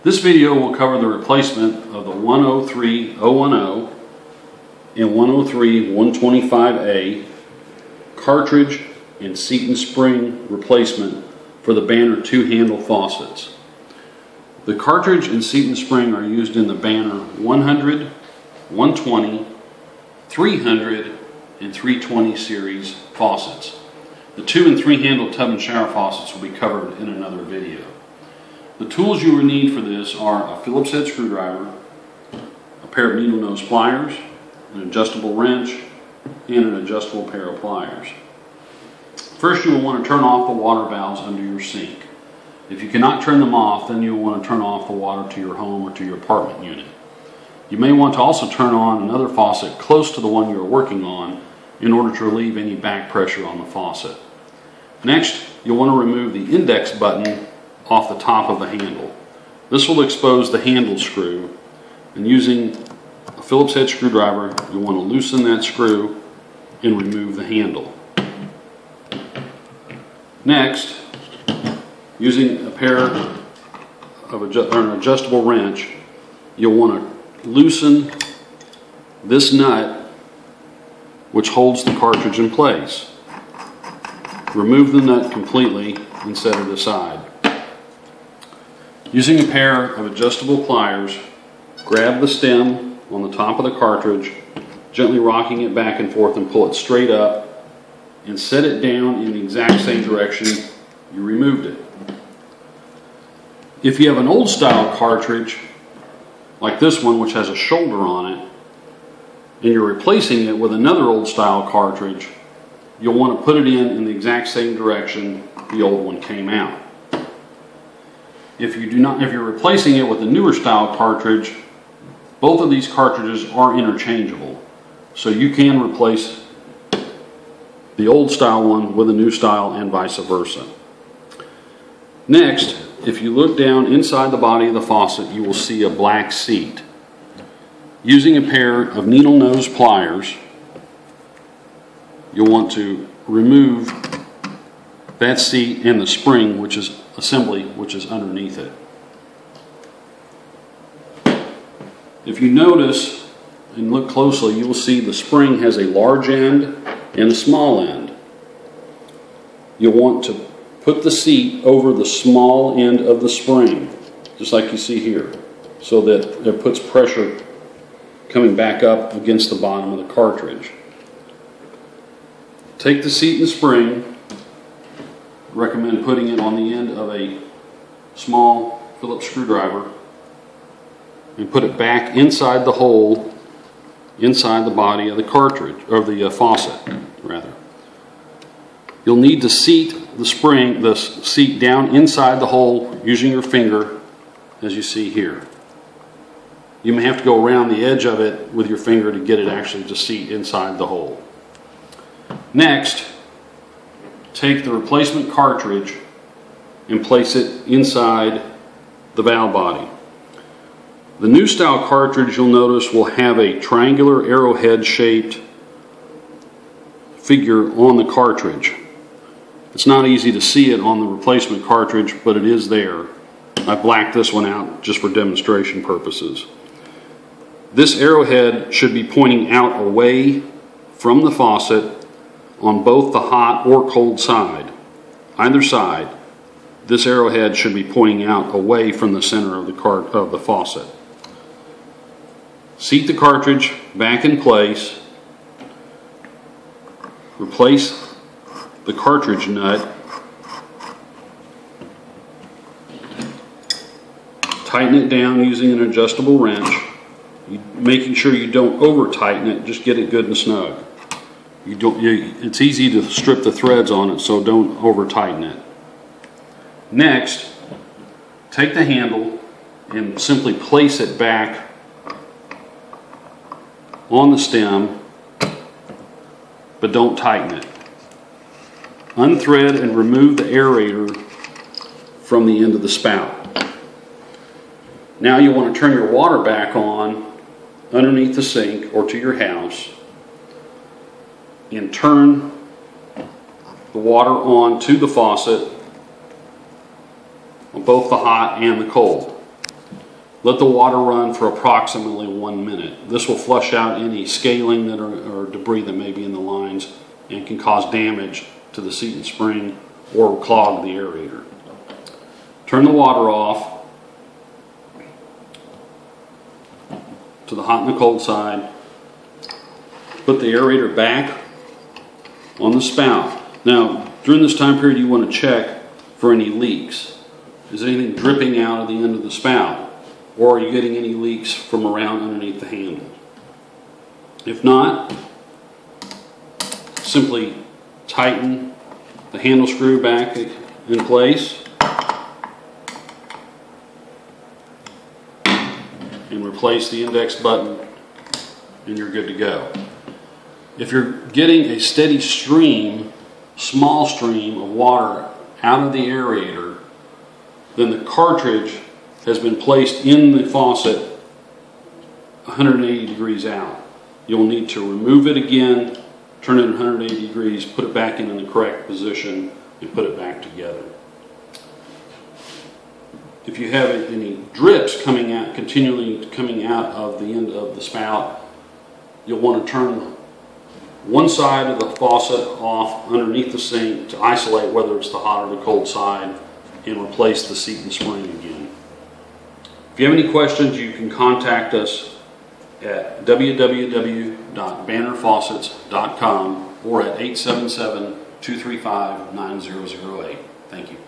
This video will cover the replacement of the 103-010 and 103-125A cartridge and seat and spring replacement for the Banner 2-handle faucets. The cartridge and seat and spring are used in the Banner 100, 120, 300, and 320 series faucets. The 2- and 3-handle tub and shower faucets will be covered in another video. The tools you will need for this are a Phillips head screwdriver, a pair of needle nose pliers, an adjustable wrench, and an adjustable pair of pliers. First, you will want to turn off the water valves under your sink. If you cannot turn them off, then you will want to turn off the water to your home or to your apartment unit. You may want to also turn on another faucet close to the one you are working on in order to relieve any back pressure on the faucet. Next, you'll want to remove the index button off the top of the handle. This will expose the handle screw, and using a Phillips head screwdriver, you'll want to loosen that screw and remove the handle. Next, using a pair of an adjustable wrench, you'll want to loosen this nut which holds the cartridge in place. Remove the nut completely and set it aside. Using a pair of adjustable pliers, grab the stem on the top of the cartridge, gently rocking it back and forth, and pull it straight up and set it down in the exact same direction you removed it. If you have an old style cartridge like this one, which has a shoulder on it, and you're replacing it with another old style cartridge, you'll want to put it in the exact same direction the old one came out. If you're replacing it with a newer style cartridge, both of these cartridges are interchangeable, so you can replace the old style one with a new style and vice versa. Next, if you look down inside the body of the faucet, you will see a black seat. Using a pair of needle nose pliers, you'll want to remove that seat and the spring, which is underneath it. If you notice and look closely, you will see the spring has a large end and a small end. You'll want to put the seat over the small end of the spring, just like you see here, so that it puts pressure coming back up against the bottom of the cartridge. Take the seat and spring. Recommend putting it on the end of a small Phillips screwdriver and put it back inside the hole inside the body of the cartridge, or the faucet rather. You'll need to seat the seat down inside the hole using your finger, as you see here. You may have to go around the edge of it with your finger to get it actually to seat inside the hole. Next, take the replacement cartridge and place it inside the valve body. The new style cartridge, you'll notice, will have a triangular arrowhead shaped figure on the cartridge. It's not easy to see it on the replacement cartridge, but it is there. I blacked this one out just for demonstration purposes. This arrowhead should be pointing out away from the faucet on both the hot or cold side. Either side, this arrowhead should be pointing out away from the center of the faucet. Seat the cartridge back in place. Replace the cartridge nut. Tighten it down using an adjustable wrench, making sure you don't over tighten it, just get it good and snug. It's easy to strip the threads on it, so don't over tighten it. Next, take the handle and simply place it back on the stem, but don't tighten it. Unthread and remove the aerator from the end of the spout. Now you want to turn your water back on underneath the sink or to your house and turn the water on to the faucet on both the hot and the cold. Let the water run for approximately 1 minute. This will flush out any scaling or debris that may be in the lines and can cause damage to the seat and spring or clog the aerator. Turn the water off to the hot and the cold side. Put the aerator back on the spout. Now, during this time period, you want to check for any leaks. Is anything dripping out of the end of the spout? Or are you getting any leaks from around underneath the handle? If not, simply tighten the handle screw back in place and replace the index button, and you're good to go. If you're getting a steady stream, small stream of water out of the aerator, then the cartridge has been placed in the faucet 180 degrees out. You'll need to remove it again, turn it 180 degrees, put it back in the correct position, and put it back together. If you have any drips coming out, continually coming out of the end of the spout, you'll want to turn one side of the faucet off underneath the sink to isolate whether it's the hot or the cold side, and replace the seat and spring again. If you have any questions, you can contact us at www.bannerfaucets.com or at 877-235-9008. Thank you.